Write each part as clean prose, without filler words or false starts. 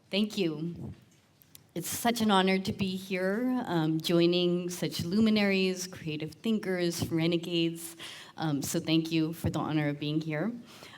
Thank you. It's such an honor to be here, joining such luminaries, creative thinkers, renegades. So thank you for the honor of being here.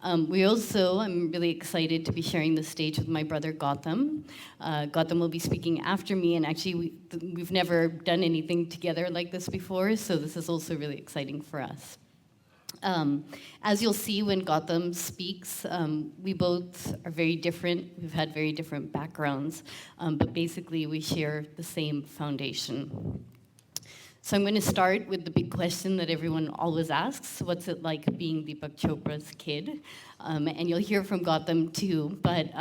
I'm really excited to be sharing the stage with my brother Gautam. Gautam will be speaking after me, and actually we've never done anything together like this before, so this is also really exciting for us. As you'll see when Gautam speaks, we both are very different. We've had very different backgrounds, but basically we share the same foundation. So I'm going to start with the big question that everyone always asks: what's it like being Deepak Chopra's kid? And you'll hear from Gautam too, but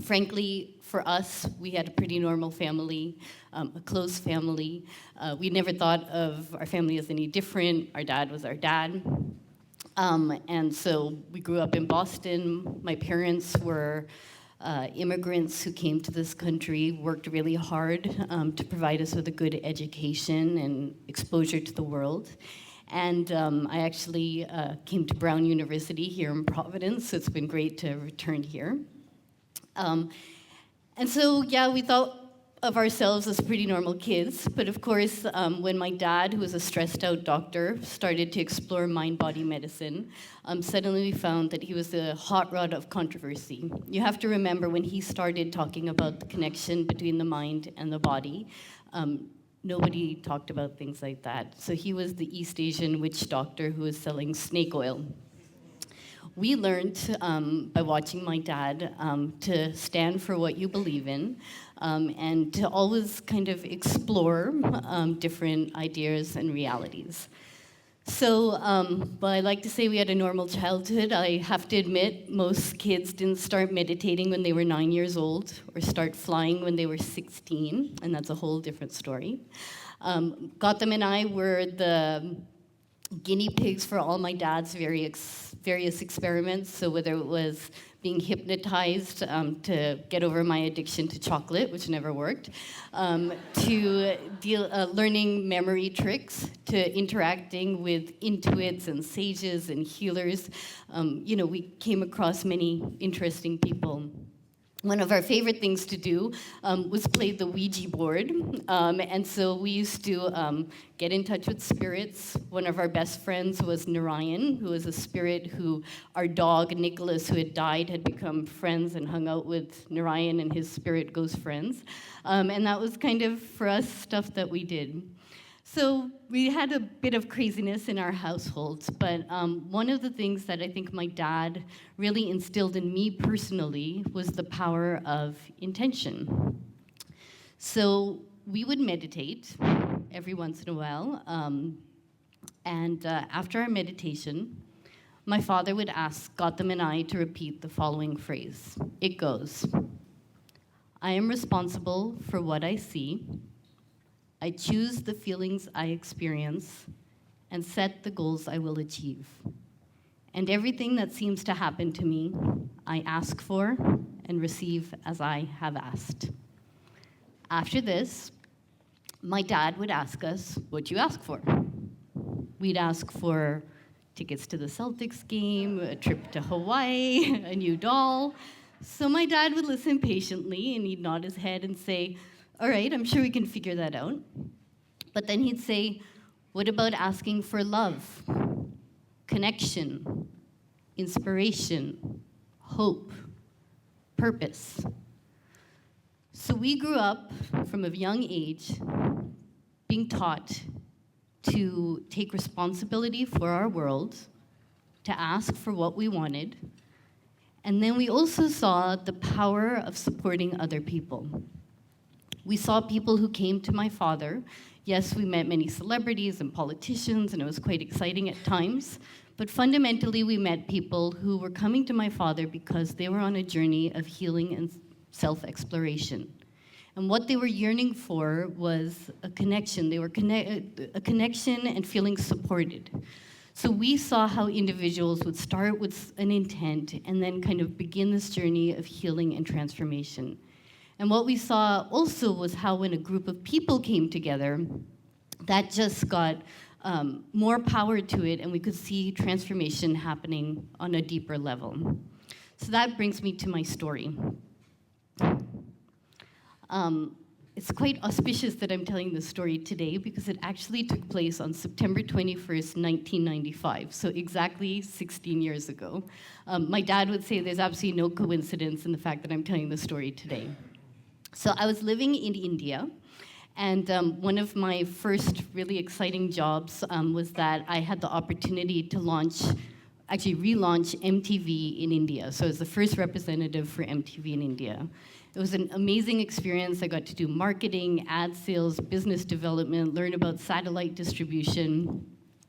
frankly, for us, we had a pretty normal family, a close family. We never thought of our family as any different. Our dad was our dad. And so we grew up in Boston. My parents were immigrants who came to this country, worked really hard to provide us with a good education and exposure to the world. And I actually came to Brown University here in Providence, so it's been great to return here. And so, yeah, we thought of ourselves as pretty normal kids, but of course, when my dad, who was a stressed out doctor, started to explore mind-body medicine, suddenly we found that he was a hot rod of controversy. You have to remember, when he started talking about the connection between the mind and the body, nobody talked about things like that. So he was the East Asian witch doctor who was selling snake oil. We learned by watching my dad to stand for what you believe in and to always kind of explore different ideas and realities. So, well, I like to say we had a normal childhood. I have to admit, most kids didn't start meditating when they were 9 years old or start flying when they were 16, and that's a whole different story. Gautam and I were the guinea pigs for all my dad's various experiments. So whether it was being hypnotized to get over my addiction to chocolate, which never worked, to learning memory tricks, to interacting with intuits and sages and healers, we came across many interesting people. One of our favorite things to do was play the Ouija board. And so we used to get in touch with spirits. One of our best friends was Narayan, who was a spirit who our dog, Nicholas, who had died, had become friends and hung out with Narayan and his spirit ghost friends. And that was kind of, for us, stuff that we did. So we had a bit of craziness in our households, but one of the things that I think my dad really instilled in me personally was the power of intention. So we would meditate every once in a while, and after our meditation, my father would ask Gautam and I to repeat the following phrase. It goes, "I am responsible for what I see. I choose the feelings I experience and set the goals I will achieve. And everything that seems to happen to me, I ask for and receive as I have asked." After this, my dad would ask us, "What'd you ask for?" We'd ask for tickets to the Celtics game, a trip to Hawaii, a new doll. So my dad would listen patiently, and he'd nod his head and say, "All right, I'm sure we can figure that out." But then he'd say, "What about asking for love, connection, inspiration, hope, purpose?" So we grew up from a young age being taught to take responsibility for our world, to ask for what we wanted, and then we also saw the power of supporting other people. We saw people who came to my father. Yes, we met many celebrities and politicians, and it was quite exciting at times. But fundamentally, we met people who were coming to my father because they were on a journey of healing and self-exploration. And what they were yearning for was a connection. They were a connection and feeling supported. So we saw how individuals would start with an intent and then kind of begin this journey of healing and transformation. And what we saw also was how when a group of people came together, that just got more power to it, and we could see transformation happening on a deeper level. So that brings me to my story. It's quite auspicious that I'm telling this story today because it actually took place on September 21st, 1995, so exactly 16 years ago. My dad would say there's absolutely no coincidence in the fact that I'm telling the story today. So I was living in India, and one of my first really exciting jobs was that I had the opportunity to relaunch MTV in India. So I was the first representative for MTV in India. It was an amazing experience. I got to do marketing, ad sales, business development, learn about satellite distribution,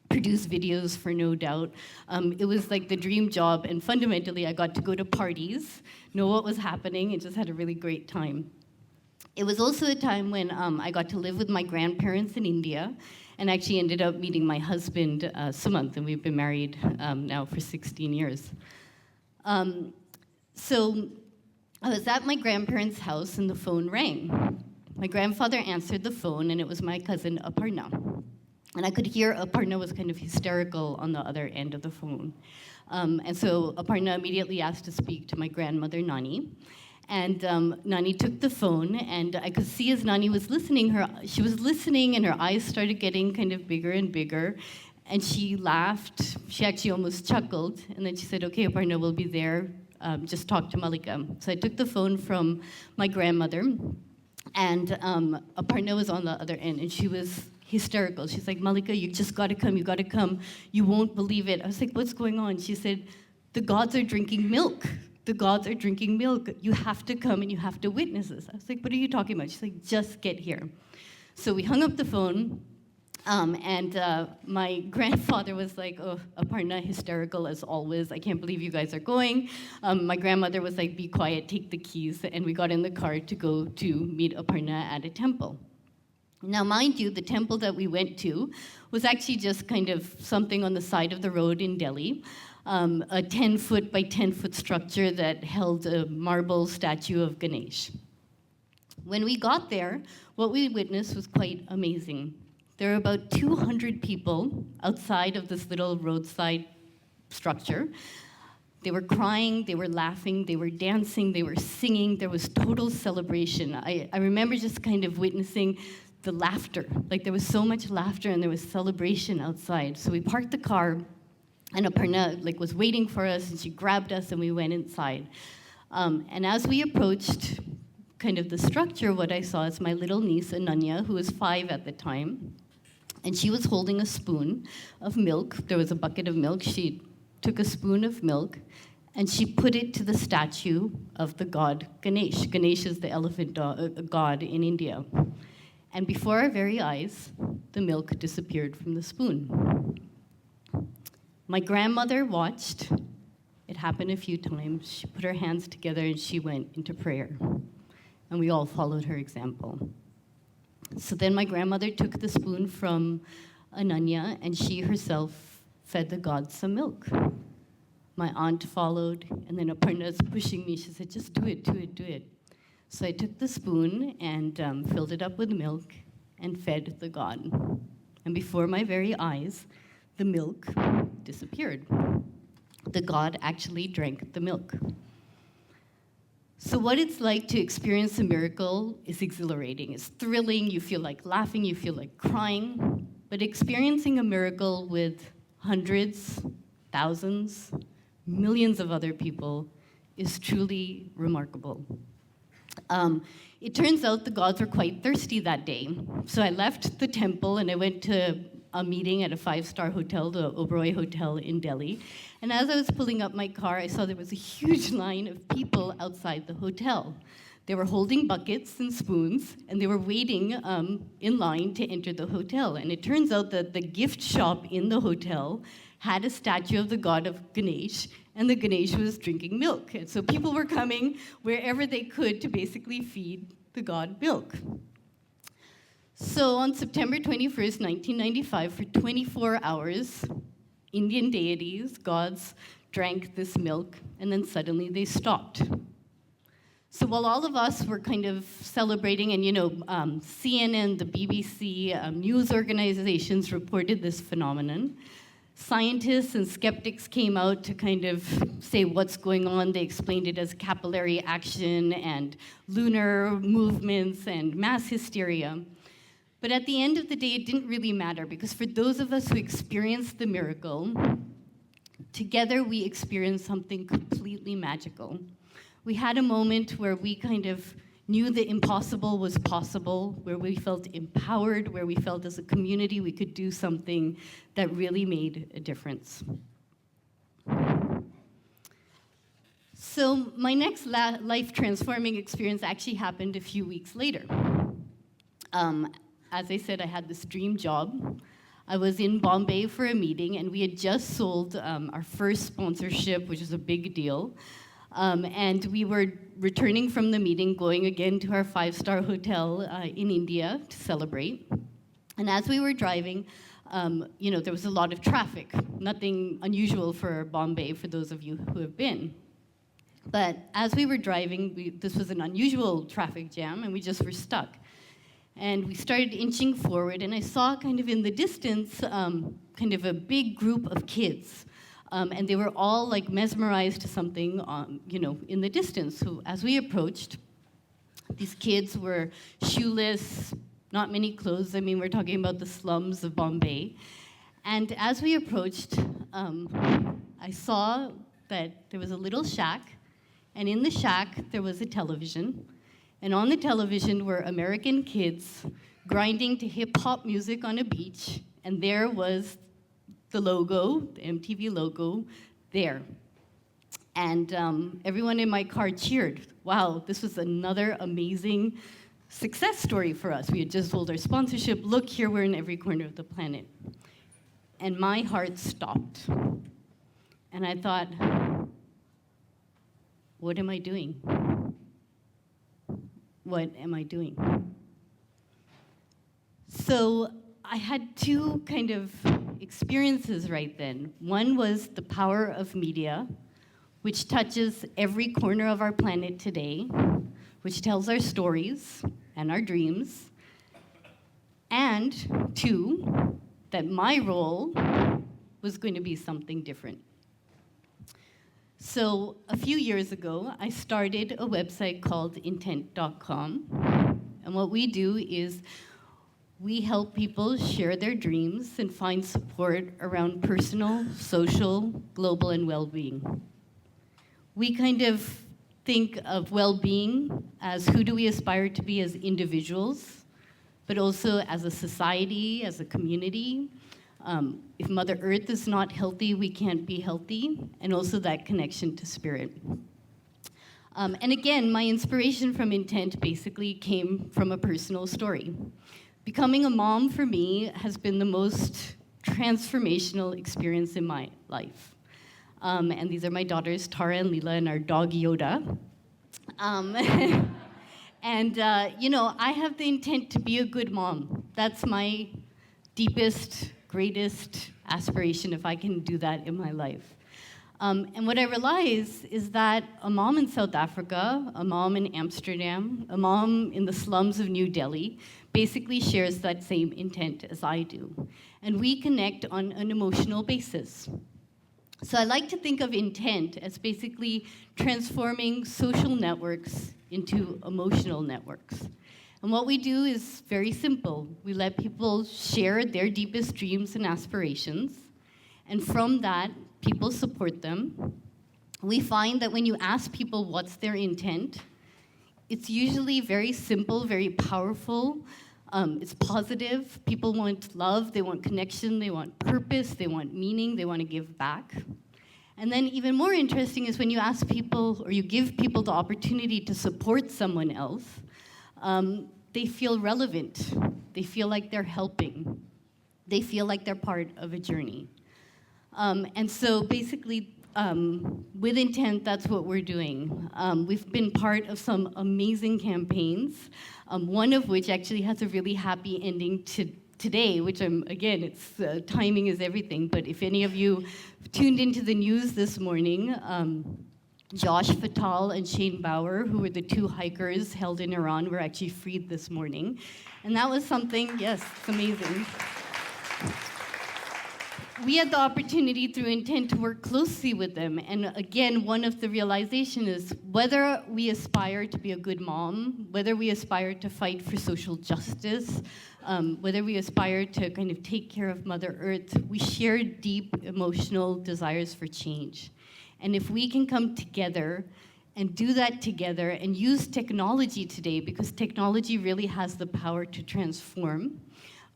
produce videos for No Doubt. It was like the dream job, and fundamentally I got to go to parties, know what was happening, and just had a really great time. It was also a time when I got to live with my grandparents in India, and actually ended up meeting my husband, Sumant, and we've been married now for 16 years. So I was at my grandparents' house and the phone rang. My grandfather answered the phone, and it was my cousin Aparna. And I could hear Aparna was kind of hysterical on the other end of the phone. And so Aparna immediately asked to speak to my grandmother, Nani. And Nani took the phone, and I could see as Nani was listening, she was listening, and her eyes started getting kind of bigger and bigger. And she laughed. She actually almost chuckled. And then she said, "Okay, Aparna, we'll be there. Just talk to Mallika." So I took the phone from my grandmother, and Aparna was on the other end, and she was hysterical. She's like, "Mallika, you just gotta come, you gotta come. You won't believe it." I was like, "What's going on?" She said, "The gods are drinking milk. The gods are drinking milk. You have to come and you have to witness this." I was like, "What are you talking about?" She's like, "Just get here." So we hung up the phone. My grandfather was like, "Oh, Aparna, hysterical as always. I can't believe you guys are going." My grandmother was like, "Be quiet, take the keys." And we got in the car to go to meet Aparna at a temple. Now, mind you, the temple that we went to was actually just kind of something on the side of the road in Delhi, a 10-foot by 10-foot structure that held a marble statue of Ganesh. When we got there, what we witnessed was quite amazing. There were about 200 people outside of this little roadside structure. They were crying, they were laughing, they were dancing, they were singing. There was total celebration. I remember just kind of witnessing the laughter. Like, there was so much laughter and there was celebration outside. So we parked the car, and Aparna was waiting for us, and she grabbed us and we went inside. And as we approached kind of the structure, what I saw is my little niece, Ananya, who was 5 at the time. And she was holding a spoon of milk. There was a bucket of milk. She took a spoon of milk, and she put it to the statue of the god Ganesh. Ganesh is the elephant god in India. And before our very eyes, the milk disappeared from the spoon. My grandmother watched. It happened a few times. She put her hands together, and she went into prayer. And we all followed her example. So then my grandmother took the spoon from Ananya, and she herself fed the gods some milk. My aunt followed, and then Aparna's pushing me. She said, "Just do it, do it, do it." So I took the spoon and filled it up with milk and fed the god. And before my very eyes, the milk disappeared. The god actually drank the milk. So what it's like to experience a miracle is exhilarating. It's thrilling. You feel like laughing. You feel like crying. But experiencing a miracle with hundreds, thousands, millions of other people is truly remarkable. It turns out the gods were quite thirsty that day. So I left the temple and I went to a meeting at a 5-star hotel, the Oberoi Hotel in Delhi. And as I was pulling up my car, I saw there was a huge line of people outside the hotel. They were holding buckets and spoons, and they were waiting in line to enter the hotel. And it turns out that the gift shop in the hotel had a statue of the god of Ganesh, and the Ganesh was drinking milk. And so people were coming wherever they could to basically feed the god milk. So on September 21st, 1995, for 24 hours, Indian deities, gods, drank this milk, and then suddenly they stopped. So while all of us were kind of celebrating, and CNN, the BBC, news organizations reported this phenomenon, Scientists and skeptics came out to kind of say what's going on. They explained it as capillary action and lunar movements and mass hysteria. But at the end of the day, it didn't really matter, because for those of us who experienced the miracle, together we experienced something completely magical. We had a moment where we kind of knew the impossible was possible, where we felt empowered, where we felt as a community we could do something that really made a difference. So my next life-transforming experience actually happened a few weeks later. As I said, I had this dream job. I was in Bombay for a meeting, and we had just sold our first sponsorship, which is a big deal. And we were returning from the meeting, going again to our 5-star hotel in India to celebrate. And as we were driving, there was a lot of traffic. Nothing unusual for Bombay, for those of you who have been. But as we were driving, this was an unusual traffic jam, and we just were stuck. And we started inching forward, and I saw kind of in the distance, kind of a big group of kids. And they were all like mesmerized to something, in the distance. So as we approached, these kids were shoeless, not many clothes. I mean, we're talking about the slums of Bombay. And as we approached, I saw that there was a little shack, and in the shack there was a television. And on the television were American kids grinding to hip-hop music on a beach, and there was the logo, the MTV logo, there. And everyone in my car cheered. Wow, this was another amazing success story for us. We had just sold our sponsorship. Look, here we're in every corner of the planet. And my heart stopped. And I thought, what am I doing? What am I doing? So I had two kind of experiences right then. One was the power of media, which touches every corner of our planet today, which tells our stories and our dreams. And two, that my role was going to be something different. So a few years ago, I started a website called intent.com. And what we do is we help people share their dreams and find support around personal, social, global, and well-being. We kind of think of well-being as who do we aspire to be as individuals, but also as a society, as a community. If Mother Earth is not healthy, we can't be healthy, and also that connection to spirit. And again, my inspiration from Intent basically came from a personal story. Becoming a mom for me has been the most transformational experience in my life. And these are my daughters, Tara and Leela, and our dog Yoda. I have the intent to be a good mom. That's my deepest, greatest aspiration, if I can do that in my life. And what I realize is that a mom in South Africa, a mom in Amsterdam, a mom in the slums of New Delhi, basically shares that same intent as I do. And we connect on an emotional basis. So I like to think of intent as basically transforming social networks into emotional networks. And what we do is very simple. We let people share their deepest dreams and aspirations, and from that, people support them. We find that when you ask people what's their intent, it's usually very simple, very powerful. It's positive. People want love, they want connection, they want purpose, they want meaning, they want to give back. And then even more interesting is when you ask people, or you give people the opportunity to support someone else, they feel relevant. They feel like they're helping. They feel like they're part of a journey. And so basically, with Intent, that's what we're doing. We've been part of some amazing campaigns, one of which actually has a really happy ending today, which timing is everything, but if any of you tuned into the news this morning, Josh Fatal and Shane Bauer, who were the two hikers held in Iran, were actually freed this morning. And that was something, yes, it's amazing. we had the opportunity through Intent to work closely with them. And again, one of the realization is whether we aspire to be a good mom, whether we aspire to fight for social justice, whether we aspire to kind of take care of Mother Earth, we share deep emotional desires for change. And if we can come together and do that together and use technology today, because technology really has the power to transform.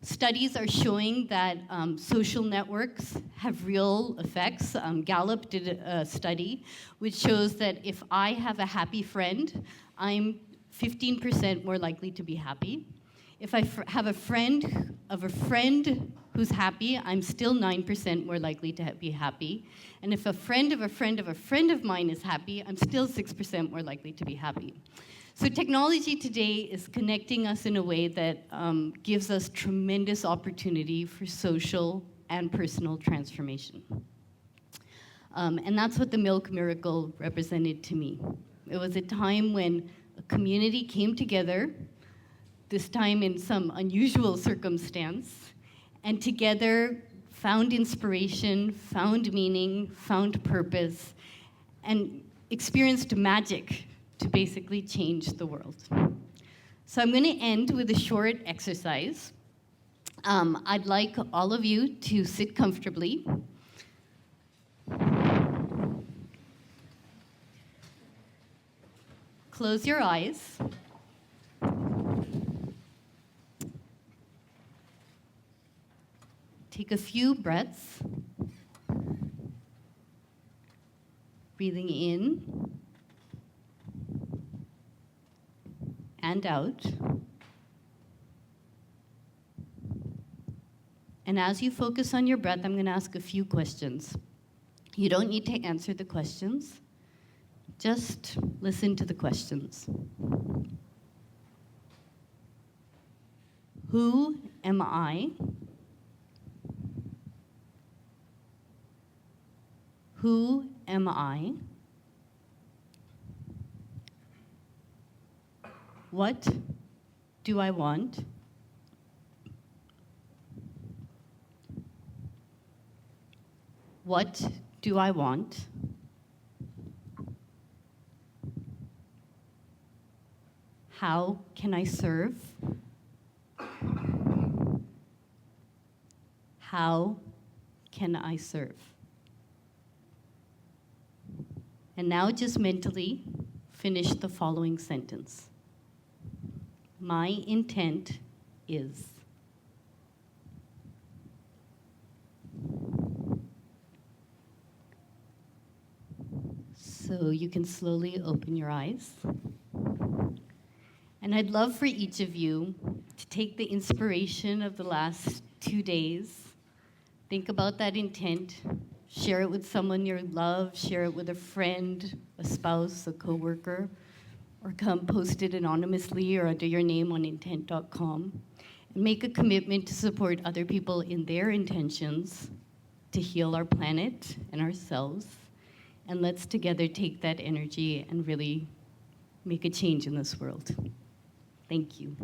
Studies are showing that social networks have real effects. Gallup did a study which shows that if I have a happy friend, I'm 15% more likely to be happy. If I have a friend of a friend who's happy, I'm still 9% more likely to be happy. And if a friend of a friend of a friend of mine is happy, I'm still 6% more likely to be happy. So technology today is connecting us in a way that gives us tremendous opportunity for social and personal transformation. And that's what the Milk Miracle represented to me. It was a time when a community came together, this time in some unusual circumstance, and together found inspiration, found meaning, found purpose, and experienced magic to basically change the world. So I'm going to end with a short exercise. I'd like all of you to sit comfortably. Close your eyes. Take a few breaths. Breathing in and out. And as you focus on your breath, I'm going to ask a few questions. You don't need to answer the questions. Just listen to the questions. Who am I? Who am I? What do I want? What do I want? How can I serve? How can I serve? And now just mentally finish the following sentence. My intent is. So you can slowly open your eyes. And I'd love for each of you to take the inspiration of the last 2 days, think about that intent, share it with someone you love, share it with a friend, a spouse, a coworker, or come post it anonymously or under your name on intent.com. And make a commitment to support other people in their intentions to heal our planet and ourselves. And let's together take that energy and really make a change in this world. Thank you.